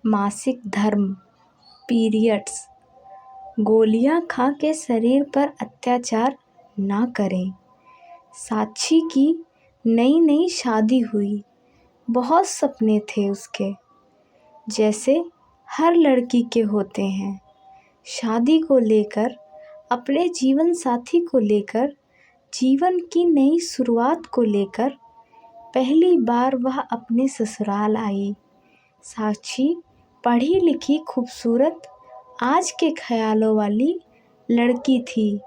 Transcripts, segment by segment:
मासिक धर्म पीरियड्स। गोलियां खा के शरीर पर अत्याचार ना करें। साक्षी की नई नई शादी हुई। बहुत सपने थे उसके, जैसे हर लड़की के होते हैं। शादी को लेकर, अपने जीवन साथी को लेकर, जीवन की नई शुरुआत को लेकर पहली बार वह अपने ससुराल आई। साक्षी पढ़ी लिखी खूबसूरत आज के ख्यालों वाली लड़की थी।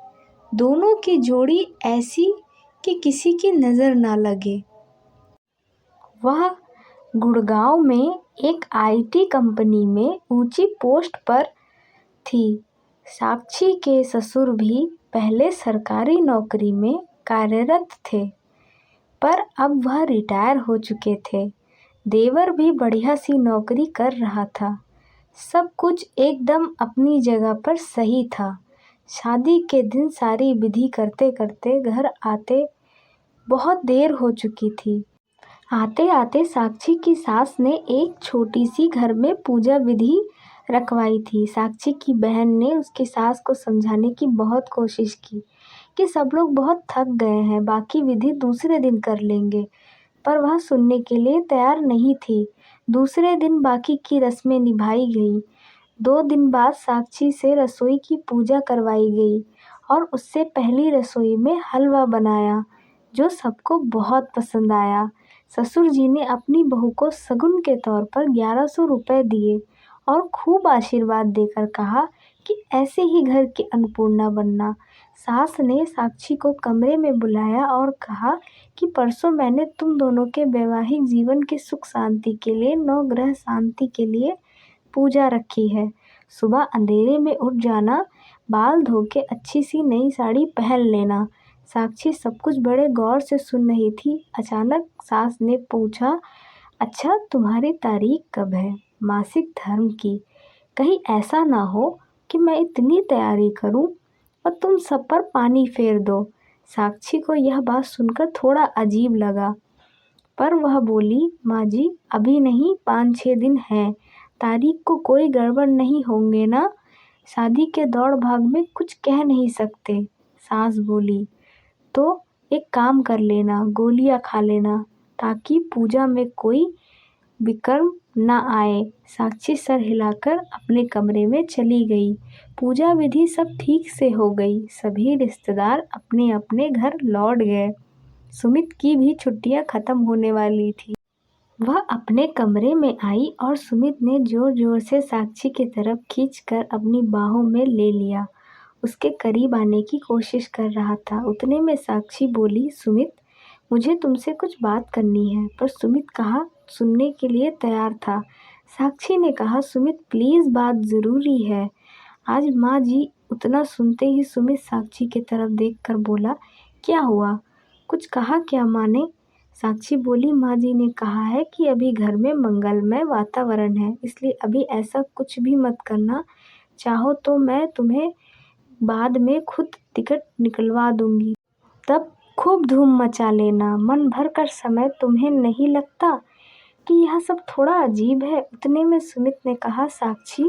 दोनों की जोड़ी ऐसी कि किसी की नज़र ना लगे। वह गुड़गांव में एक आईटी कंपनी में ऊंची पोस्ट पर थी। साक्षी के ससुर भी पहले सरकारी नौकरी में कार्यरत थे, पर अब वह रिटायर हो चुके थे। देवर भी बढ़िया सी नौकरी कर रहा था। सब कुछ एकदम अपनी जगह पर सही था। शादी के दिन सारी विधि करते करते घर आते बहुत देर हो चुकी थी। आते आते साक्षी की सास ने एक छोटी सी घर में पूजा विधि रखवाई थी। साक्षी की बहन ने उसकी सास को समझाने की बहुत कोशिश की कि सब लोग बहुत थक गए हैं, बाकी विधि दूसरे दिन कर लेंगे, पर वह सुनने के लिए तैयार नहीं थी। दूसरे दिन बाकी की रस्में निभाई गई। 2 दिन बाद साक्षी से रसोई की पूजा करवाई गई और उससे पहली रसोई में हलवा बनाया, जो सबको बहुत पसंद आया। ससुर जी ने अपनी बहू को शगुन के तौर पर 1100 रुपये दिए और खूब आशीर्वाद देकर कहा कि ऐसे ही घर की अन्नपूर्णा बनना। सास ने साक्षी को कमरे में बुलाया और कहा कि परसों मैंने तुम दोनों के वैवाहिक जीवन के सुख शांति के लिए 9 ग्रह शांति के लिए पूजा रखी है। सुबह अंधेरे में उठ जाना, बाल धो के अच्छी सी नई साड़ी पहन लेना। साक्षी सब कुछ बड़े गौर से सुन रही थी। अचानक सास ने पूछा, अच्छा तुम्हारी तारीख कब है मासिक धर्म की? कहीं ऐसा ना हो कि मैं इतनी तैयारी करूं और तुम सब पर पानी फेर दो। साक्षी को यह बात सुनकर थोड़ा अजीब लगा, पर वह बोली, माँ जी अभी नहीं, 5-6 दिन हैं। तारीख को कोई गड़बड़ नहीं होंगे ना? शादी के दौड़ भाग में कुछ कह नहीं सकते। सास बोली, तो एक काम कर लेना, गोलियां खा लेना, ताकि पूजा में कोई विकर्म ना आए। साक्षी सर हिलाकर अपने कमरे में चली गई। पूजा विधि सब ठीक से हो गई। सभी रिश्तेदार अपने अपने घर लौट गए। सुमित की भी छुट्टियां खत्म होने वाली थी। वह अपने कमरे में आई और सुमित ने जोर जोर से साक्षी की तरफ खींचकर अपनी बाहों में ले लिया। उसके करीब आने की कोशिश कर रहा था। उतने में साक्षी बोली, सुमित मुझे तुमसे कुछ बात करनी है। पर सुमित कहा सुनने के लिए तैयार था। साक्षी ने कहा, सुमित प्लीज़ बात ज़रूरी है। आज माँ जी। उतना सुनते ही सुमित साक्षी की तरफ देखकर बोला, क्या हुआ? कुछ कहा क्या माँ ने? साक्षी बोली, माँ जी ने कहा है कि अभी घर में मंगलमय वातावरण है, इसलिए अभी ऐसा कुछ भी मत करना। चाहो तो मैं तुम्हें बाद में खुद टिकट निकलवा दूंगी, तब खूब धूम मचा लेना। मन भर कर समय तुम्हें नहीं लगता कि यह सब थोड़ा अजीब है? उतने में सुमित ने कहा, साक्षी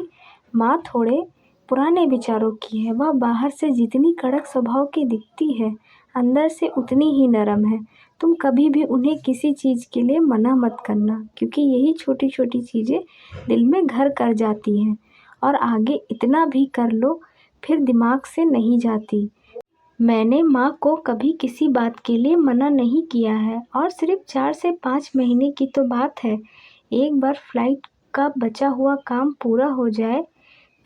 माँ थोड़े पुराने विचारों की है। वह बाहर से जितनी कड़क स्वभाव की दिखती है, अंदर से उतनी ही नरम है। तुम कभी भी उन्हें किसी चीज़ के लिए मना मत करना, क्योंकि यही छोटी छोटी चीज़ें दिल में घर कर जाती हैं और आगे इतना भी कर लो फिर दिमाग से नहीं जाती। मैंने माँ को कभी किसी बात के लिए मना नहीं किया है, और सिर्फ 4 से 5 महीने की तो बात है। एक बार फ्लाइट का बचा हुआ काम पूरा हो जाए,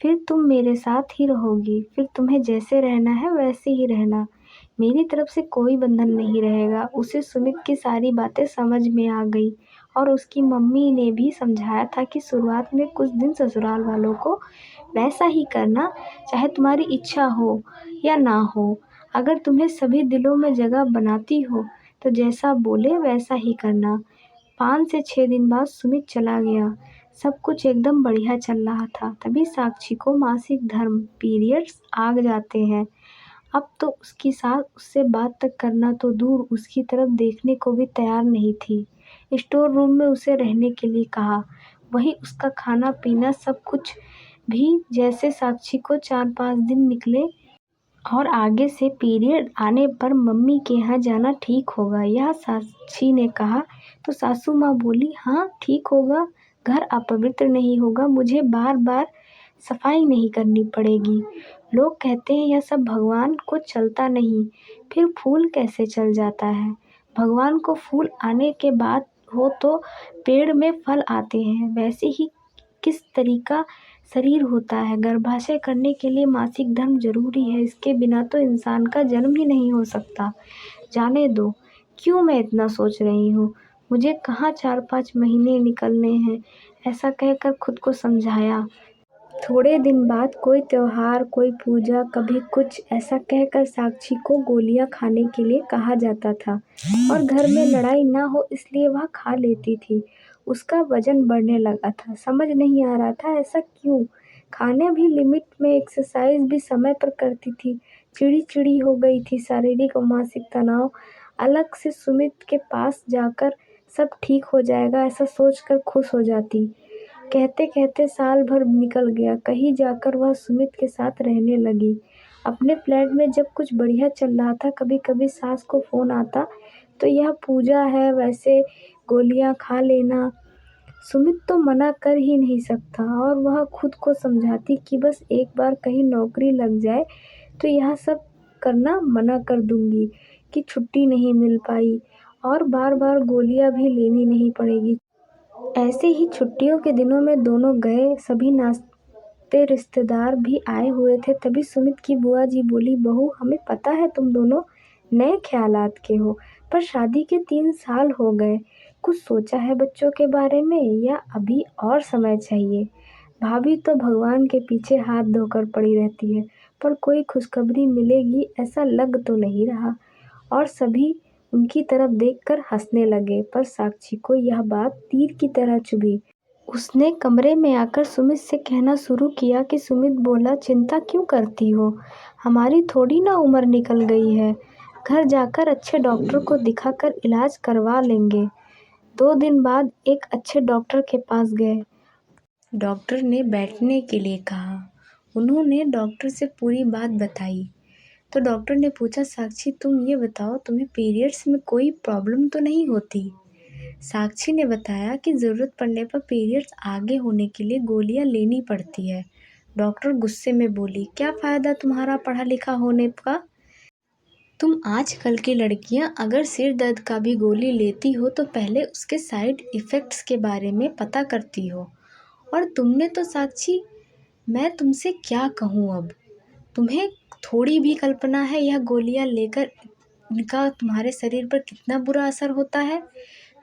फिर तुम मेरे साथ ही रहोगी। फिर तुम्हें जैसे रहना है वैसे ही रहना। मेरी तरफ से कोई बंधन नहीं रहेगा। उसे सुमित की सारी बातें समझ में आ गई और उसकी मम्मी ने भी समझाया था कि शुरुआत में कुछ दिन ससुराल वालों को वैसा ही करना, चाहे तुम्हारी इच्छा हो या ना हो। अगर तुम्हें सभी दिलों में जगह बनाती हो तो जैसा बोले वैसा ही करना। 5 से 6 दिन बाद सुमित चला गया। सब कुछ एकदम बढ़िया चल रहा था। तभी साक्षी को मासिक धर्म पीरियड्स आ जाते हैं। अब तो उसकी सास उससे बात तक करना तो दूर, उसकी तरफ देखने को भी तैयार नहीं थी। स्टोर रूम में उसे रहने के लिए कहा। वही उसका खाना पीना सब कुछ भी। जैसे साक्षी को 4-5 दिन निकले और आगे से पीरियड आने पर मम्मी के यहाँ जाना ठीक होगा, यह साक्षी ने कहा। तो सासू माँ बोली, हाँ ठीक होगा, घर अपवित्र नहीं होगा, मुझे बार बार सफाई नहीं करनी पड़ेगी। लोग कहते हैं यह सब भगवान को चलता नहीं, फिर फूल कैसे चल जाता है? भगवान को फूल आने के बाद हो तो पेड़ में फल आते हैं, वैसे ही किस तरीका शरीर होता है। गर्भाशय करने के लिए मासिक धर्म जरूरी है, इसके बिना तो इंसान का जन्म ही नहीं हो सकता। जाने दो, क्यों मैं इतना सोच रही हूँ, मुझे कहाँ 4-5 महीने निकलने हैं, ऐसा कहकर खुद को समझाया। थोड़े दिन बाद कोई त्योहार, कोई पूजा, कभी कुछ, ऐसा कहकर साक्षी को गोलियां खाने के लिए कहा जाता था और घर में लड़ाई ना हो इसलिए वह खा लेती थी। उसका वजन बढ़ने लगा था, समझ नहीं आ रहा था ऐसा क्यों। खाने भी लिमिट में, एक्सरसाइज भी समय पर करती थी। चिड़ी चिड़ी हो गई थी, शारीरिक और मानसिक तनाव। अलग से सुमित के पास जाकर सब ठीक हो जाएगा ऐसा सोचकर खुश हो जाती। कहते कहते साल भर निकल गया, कहीं जाकर वह सुमित के साथ रहने लगी। अपने फ्लैट में जब कुछ बढ़िया चल रहा था, कभी कभी सास को फोन आता तो यह पूजा है, वैसे गोलियां खा लेना। सुमित तो मना कर ही नहीं सकता और वह खुद को समझाती कि बस एक बार कहीं नौकरी लग जाए तो यह सब करना मना कर दूंगी, कि छुट्टी नहीं मिल पाई और बार बार गोलियां भी लेनी नहीं पड़ेगी। ऐसे ही छुट्टियों के दिनों में दोनों गए, सभी नाश्ते, रिश्तेदार भी आए हुए थे। तभी सुमित की बुआ जी बोली, बहू हमें पता है तुम दोनों नए ख्यालात के हो, पर शादी के 3 साल हो गए, कुछ सोचा है बच्चों के बारे में या अभी और समय चाहिए? भाभी तो भगवान के पीछे हाथ धोकर पड़ी रहती है, पर कोई खुशखबरी मिलेगी ऐसा लग तो नहीं रहा। और सभी उनकी तरफ देखकर हंसने लगे, पर साक्षी को यह बात तीर की तरह चुभी। उसने कमरे में आकर सुमित से कहना शुरू किया कि सुमित बोला, चिंता क्यों करती हो, हमारी थोड़ी ना उम्र निकल गई है, घर जाकर अच्छे डॉक्टर को दिखाकर इलाज करवा लेंगे। 2 दिन बाद एक अच्छे डॉक्टर के पास गए। डॉक्टर ने बैठने के लिए कहा। उन्होंने डॉक्टर से पूरी बात बताई। तो डॉक्टर ने पूछा, साक्षी तुम ये बताओ, तुम्हें पीरियड्स में कोई प्रॉब्लम तो नहीं होती? साक्षी ने बताया कि ज़रूरत पड़ने पर पीरियड्स आगे होने के लिए गोलियां लेनी पड़ती है। डॉक्टर गुस्से में बोली, क्या फ़ायदा तुम्हारा पढ़ा लिखा होने का? तुम आजकल की लड़कियां अगर सिर दर्द का भी गोली लेती हो तो पहले उसके साइड इफ़ेक्ट्स के बारे में पता करती हो। और तुमने तो साक्षी, मैं तुमसे क्या कहूँ अब, तुम्हें थोड़ी भी कल्पना है यह गोलियां लेकर इनका तुम्हारे शरीर पर कितना बुरा असर होता है?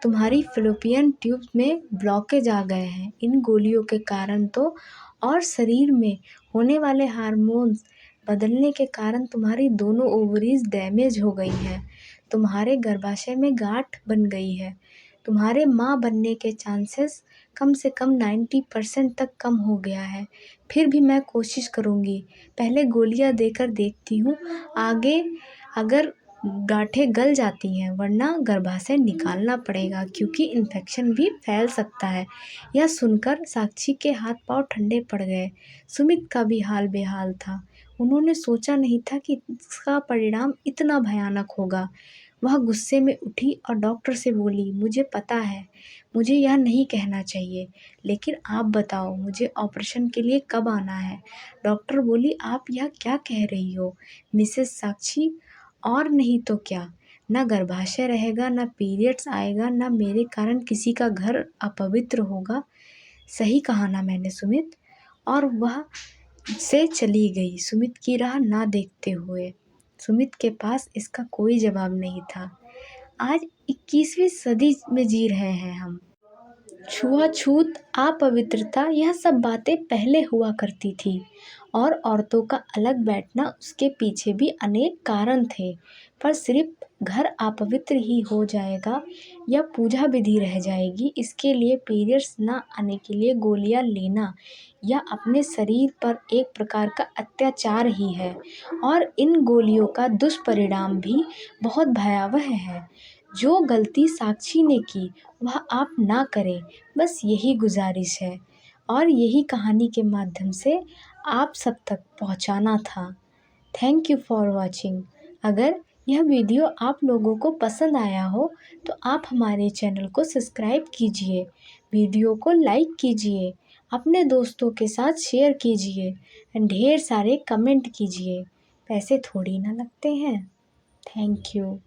तुम्हारी फ़ैलोपियन ट्यूब में ब्लॉकेज आ गए हैं इन गोलियों के कारण तो, और शरीर में होने वाले हार्मोन्स बदलने के कारण तुम्हारी दोनों ओवरीज डैमेज हो गई हैं, तुम्हारे गर्भाशय में गांठ बन गई है, तुम्हारे माँ बनने के चांसेस कम से कम 90% तक कम हो गया है। फिर भी मैं कोशिश करूँगी, पहले गोलियां देकर देखती हूँ, आगे अगर गांठें गल जाती हैं, वरना गर्भाशय निकालना पड़ेगा क्योंकि इन्फेक्शन भी फैल सकता है। यह सुनकर साक्षी के हाथ पांव ठंडे पड़ गए। सुमित का भी हाल बेहाल था। उन्होंने सोचा नहीं था कि इसका परिणाम इतना भयानक होगा। वह गुस्से में उठी और डॉक्टर से बोली, मुझे पता है मुझे यह नहीं कहना चाहिए, लेकिन आप बताओ मुझे ऑपरेशन के लिए कब आना है? डॉक्टर बोली, आप यह क्या कह रही हो मिसेस साक्षी, और नहीं तो क्या, ना गर्भाशय रहेगा, ना पीरियड्स आएगा, ना मेरे कारण किसी का घर अपवित्र होगा। सही कहा ना मैंने सुमित? और वह से चली गई, सुमित की राह ना देखते हुए। सुमित के पास इसका कोई जवाब नहीं था। आज 21वीं सदी में जी रहे हैं हम। छुआछूत, अपवित्रता, यह सब बातें पहले हुआ करती थी और औरतों का अलग बैठना, उसके पीछे भी अनेक कारण थे। पर सिर्फ घर अपवित्र ही हो जाएगा या पूजा विधि रह जाएगी, इसके लिए पीरियड्स ना आने के लिए गोलियां लेना या अपने शरीर पर एक प्रकार का अत्याचार ही है। और इन गोलियों का दुष्परिणाम भी बहुत भयावह है। जो गलती साक्षी ने की वह आप ना करें, बस यही गुजारिश है और यही कहानी के माध्यम से आप सब तक पहुंचाना था। Thank you for watching. अगर यह वीडियो आप लोगों को पसंद आया हो तो आप हमारे चैनल को सब्सक्राइब कीजिए, वीडियो को लाइक कीजिए, अपने दोस्तों के साथ शेयर कीजिए, ढेर सारे कमेंट कीजिए। पैसे थोड़ी ना लगते हैं। Thank you.